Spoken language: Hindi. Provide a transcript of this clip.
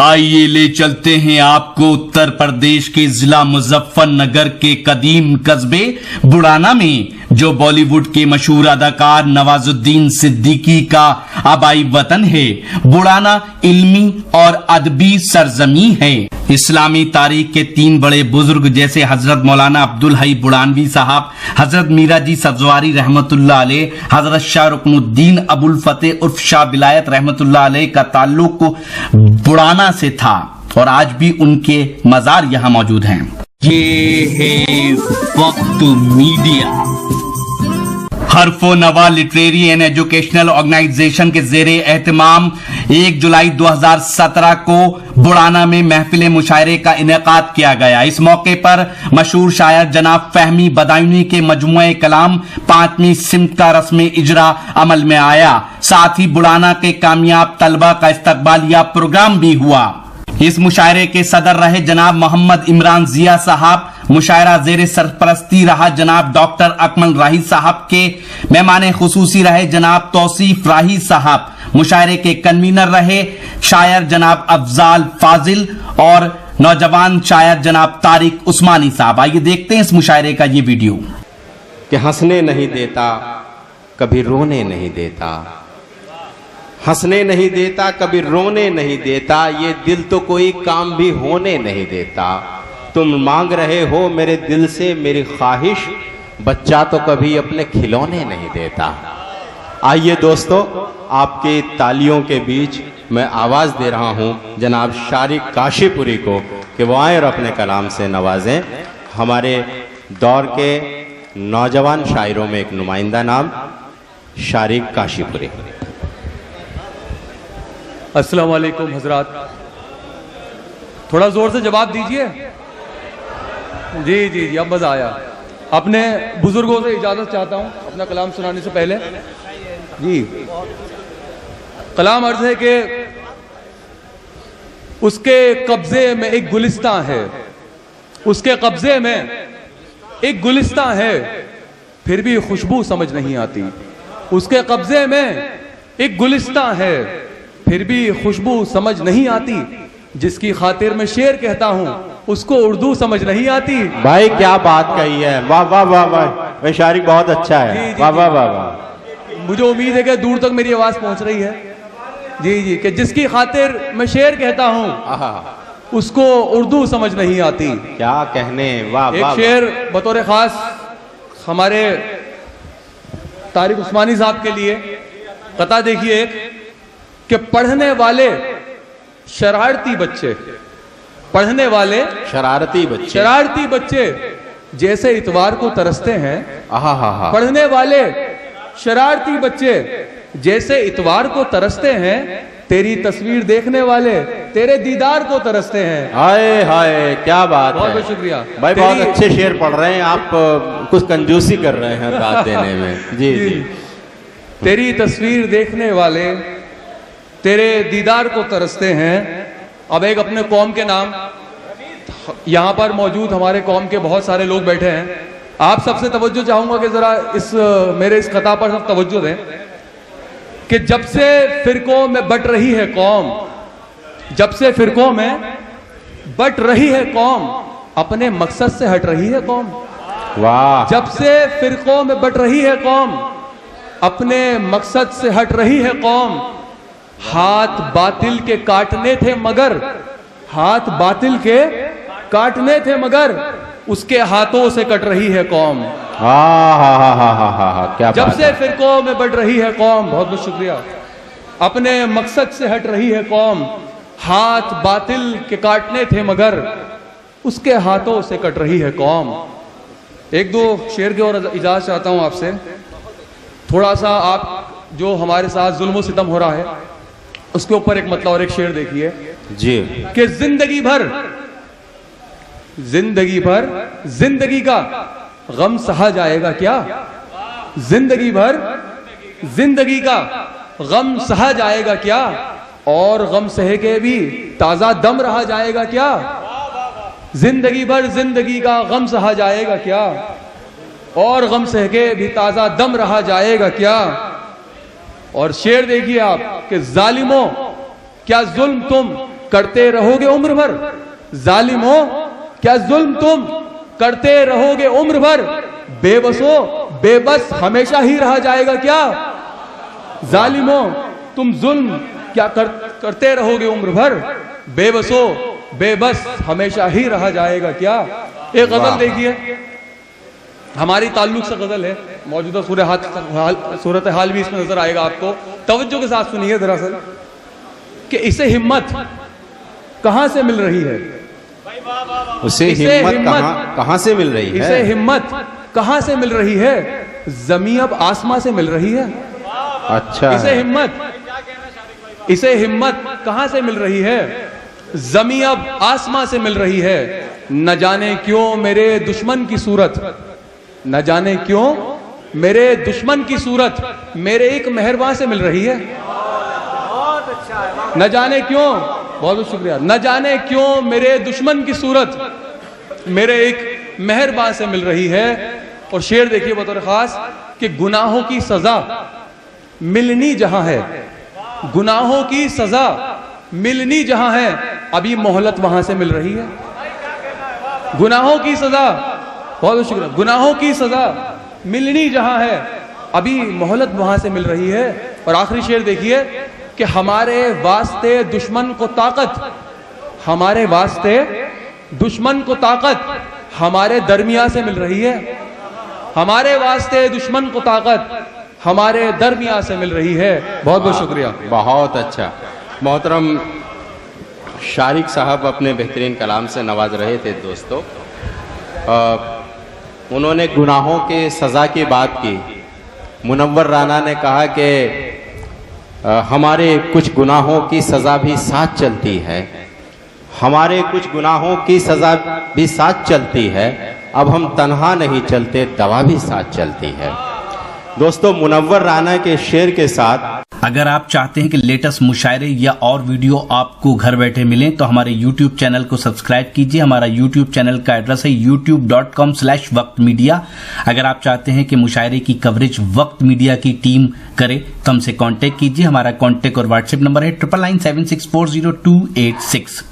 आइए ले चलते हैं आपको उत्तर प्रदेश के जिला मुजफ्फरनगर के कदीम कस्बे बुड़ाना में, जो बॉलीवुड के मशहूर अदाकार नवाजुद्दीन सिद्दीकी का आबाई वतन है। बुड़ाना इल्मी और अदबी सरजमी है। इस्लामी तारीख के तीन बड़े बुजुर्ग जैसे हजरत मौलाना अब्दुल हई बुड़ानवी साहब, हजरत मीरा जी सजवारी रहमतुल्लाह अलैह, हजरत शाह रुकनुद्दीन अबुल फतेह उर्फ शाह बिलायत रहमतुल्लाह अलैह का ताल्लुक बुड़ाना से था और आज भी उनके मजार यहां मौजूद हैं। ये है वक्त मीडिया। हरफो नवा लिटरेरी एंड एजुकेशनल ऑर्गेनाइजेशन के जेरे एहतमाम 1 जुलाई 2017 को बुड़ाना में महफिल मुशायरे का इनेकाद किया गया। इस मौके पर मशहूर शायर जनाब फहमी बदायूनी के मजमुए कलाम 5वीं सिमत का रस्म इजरा अमल में आया। साथ ही बुड़ाना के कामयाब तलबा का इस्तकबालिया प्रोग्राम भी हुआ। इस मुशायरे के सदर रहे जनाब मोहम्मद इमरान जिया साहब। मुशायरा जेर सरपरस्ती रहा जनाब डॉक्टर अकमल राही साहब के। मेहमान खुसूसी रहे जनाब तौसीफ राही साहब। मुशायरे के कन्वीनर रहे शायर जनाब अफजाल फाजिल और नौजवान शायर जनाब तारिक उस्मानी साहब। आइए देखते हैं इस मुशायरे का ये वीडियो। कि हंसने नहीं देता कभी रोने नहीं देता, हंसने नहीं देता कभी रोने नहीं देता, ये दिल तो कोई काम भी होने नहीं देता। तुम मांग रहे हो मेरे दिल से मेरी ख्वाहिश, बच्चा तो कभी अपने खिलौने नहीं देता। आइए दोस्तों, आपके तालियों के बीच मैं आवाज़ दे रहा हूं जनाब शारिक काशीपुरी को कि वो आए और अपने कलाम से नवाजें। हमारे दौर के नौजवान शायरों में एक नुमाइंदा नाम शारिक काशीपुरी। अस्सलाम वालेकुम हजरात, थोड़ा जोर से जवाब दीजिए। जी जी जी, अब मजा आया। अपने बुजुर्गों से इजाजत चाहता हूं अपना कलाम सुनाने से पहले। जी, कलाम अर्ज है कि उसके कब्जे में एक गुलिस्तां है, उसके कब्जे में एक गुलिस्तां है, फिर भी खुशबू समझ नहीं आती। उसके कब्जे में एक गुलिस्तां है, फिर भी खुशबू समझ नहीं आती। जिसकी खातिर मैं शेर कहता हूं उसको उर्दू समझ नहीं आती। भाई क्या बात कही है, वाह वाह वाह वाह, शारिक बहुत अच्छा है, वाह वाह वाह वाह। मुझे उम्मीद है कि दूर तक मेरी आवाज पहुंच रही है। जी जी, कि जिसकी खातिर मैं शेर कहता हूं उसको उर्दू समझ नहीं आती। क्या कहने, वाह वाह। एक शेर बतौर खास हमारे तारिक उस्मानी साहब के लिए कता देखिए कि पढ़ने वाले शरारती बच्चे, पढ़ने वाले शरारती बच्चे जैसे इतवार को तरसते हैं। पढ़ने वाले शरारती बच्चे जैसे इतवार को तरसते हैं, तेरी तस्वीर देखने वाले तेरे दीदार को तरसते हैं। हाय हाय, क्या बात है, बहुत बहुत शुक्रिया भाई। बहुत अच्छे शेर पढ़ रहे हैं आप, कुछ कंजूसी कर रहे हैं दाद देने में। जी जी, तेरी तस्वीर देखने वाले तेरे दीदार को तरसते हैं। अब एक अपने कौम के नाम, यहाँ पर मौजूद हमारे कौम के बहुत सारे लोग बैठे हैं। आप सबसे तवज्जो चाहूंगा कि जरा इस मेरे इस कथा पर सब तवज्जो दें कि जब से फिरकों में बट रही है कौम, जब से फिरकों में बट रही है कौम, अपने मकसद से हट रही है कौम। वाह। जब से फिरकों में बट रही है कौम, अपने मकसद से हट रही है कौम। हाथ बातिल के काटने थे मगर, हाथ बातिल के काटने थे मगर, उसके हाथों से कट रही है कौम। क्या जब से फिरकों में बढ़ रही है कौम, बहुत बहुत शुक्रिया, अपने मकसद से हट रही है कौम। हाथ बातिल के काटने थे मगर, उसके हाथों से कट रही है कौम। एक दो शेर की और इजाजत चाहता हूं आपसे। थोड़ा सा आप जो हमारे साथ जुल्म सितम हो रहा है उसके ऊपर एक मतलब और एक शेर देखिए जी, कि जिंदगी भर जिंदगी का गम सहा जाएगा क्या, जिंदगी भर जिंदगी का गम सहा जाएगा क्या, और गम सह के भी ताजा दम रहा जाएगा क्या। जिंदगी भर जिंदगी का गम सहा जाएगा क्या, और गम सह के भी ताजा दम रहा जाएगा क्या। और शेर देखिए आप कि जालिमों क्या जुल्म तुम करते रहोगे उम्र भर। जालिमो, क्या जुल्म तुम करते रहोगे उम्र भर। बेबसो, बेबस हमेशा ही रहा जाएगा क्या। जालिमो, तुम जुल्म क्या करते रहोगे उम्र भर। बेबसो, बेबस हमेशा ही रहा जाएगा क्या। एक गजल देखिए, हमारी ताल्लुक से गजल है, मौजूदा सूरत हाल भी इसमें नजर आएगा आपको। तवज्जो के साथ सुनिए दरअसल कि इसे हिम्मत कहां से मिल रही है। उसे हिम्मत कहां से मिल रही है। इसे हिम्मत कहां से मिल रही है। जमीन अब आसमां से मिल रही है। अच्छा, इसे हिम्मत कहां से मिल रही है। जमीन अब आसमां से मिल रही है। न जाने क्यों मेरे दुश्मन की सूरत, न जाने क्यों मेरे दुश्मन की सूरत मेरे एक मेहरबान से मिल रही है। न जाने क्यों, बहुत बहुत शुक्रिया। न जाने क्यों मेरे दुश्मन की सूरत मेरे एक मेहरबान से मिल रही है। और शेर देखिए बतौर खास कि गुनाहों की सजा मिलनी जहां है, गुनाहों की सजा मिलनी जहां है, अभी मोहलत वहां से मिल रही है। गुनाहों की सजा, बहुत शुक्रिया। गुनाहों की सजा मिलनी जहां है, अभी मोहलत वहां से मिल रही है। और आखिरी शेर देखिए कि हमारे वास्ते दुश्मन को ताकत, हमारे वास्ते दुश्मन को ताकत हमारे दरमियान से मिल रही है। हमारे वास्ते दुश्मन को ताकत हमारे दरमियान से मिल रही है। बहुत बहुत शुक्रिया। बहुत अच्छा। मोहतरम शारिक साहब अपने बेहतरीन कलाम से नवाज रहे थे दोस्तों। उन्होंने गुनाहों के सज़ा की बात की। मुनव्वर राना ने कहा कि हमारे कुछ गुनाहों की सज़ा भी साथ चलती है, हमारे कुछ गुनाहों की सज़ा भी साथ चलती है, अब हम तन्हा नहीं चलते, दवा भी साथ चलती है। दोस्तों, मुनव्वर राना के शेर के साथ अगर आप चाहते हैं कि लेटेस्ट मुशायरे या और वीडियो आपको घर बैठे मिलें तो हमारे YouTube चैनल को सब्सक्राइब कीजिए। हमारा YouTube चैनल का एड्रेस है youtube.com/वक्त मीडिया। अगर आप चाहते हैं कि मुशायरे की कवरेज वक्त मीडिया की टीम करे तो हमसे कांटेक्ट कीजिए। हमारा कांटेक्ट और व्हाट्सएप नंबर है 9997640286।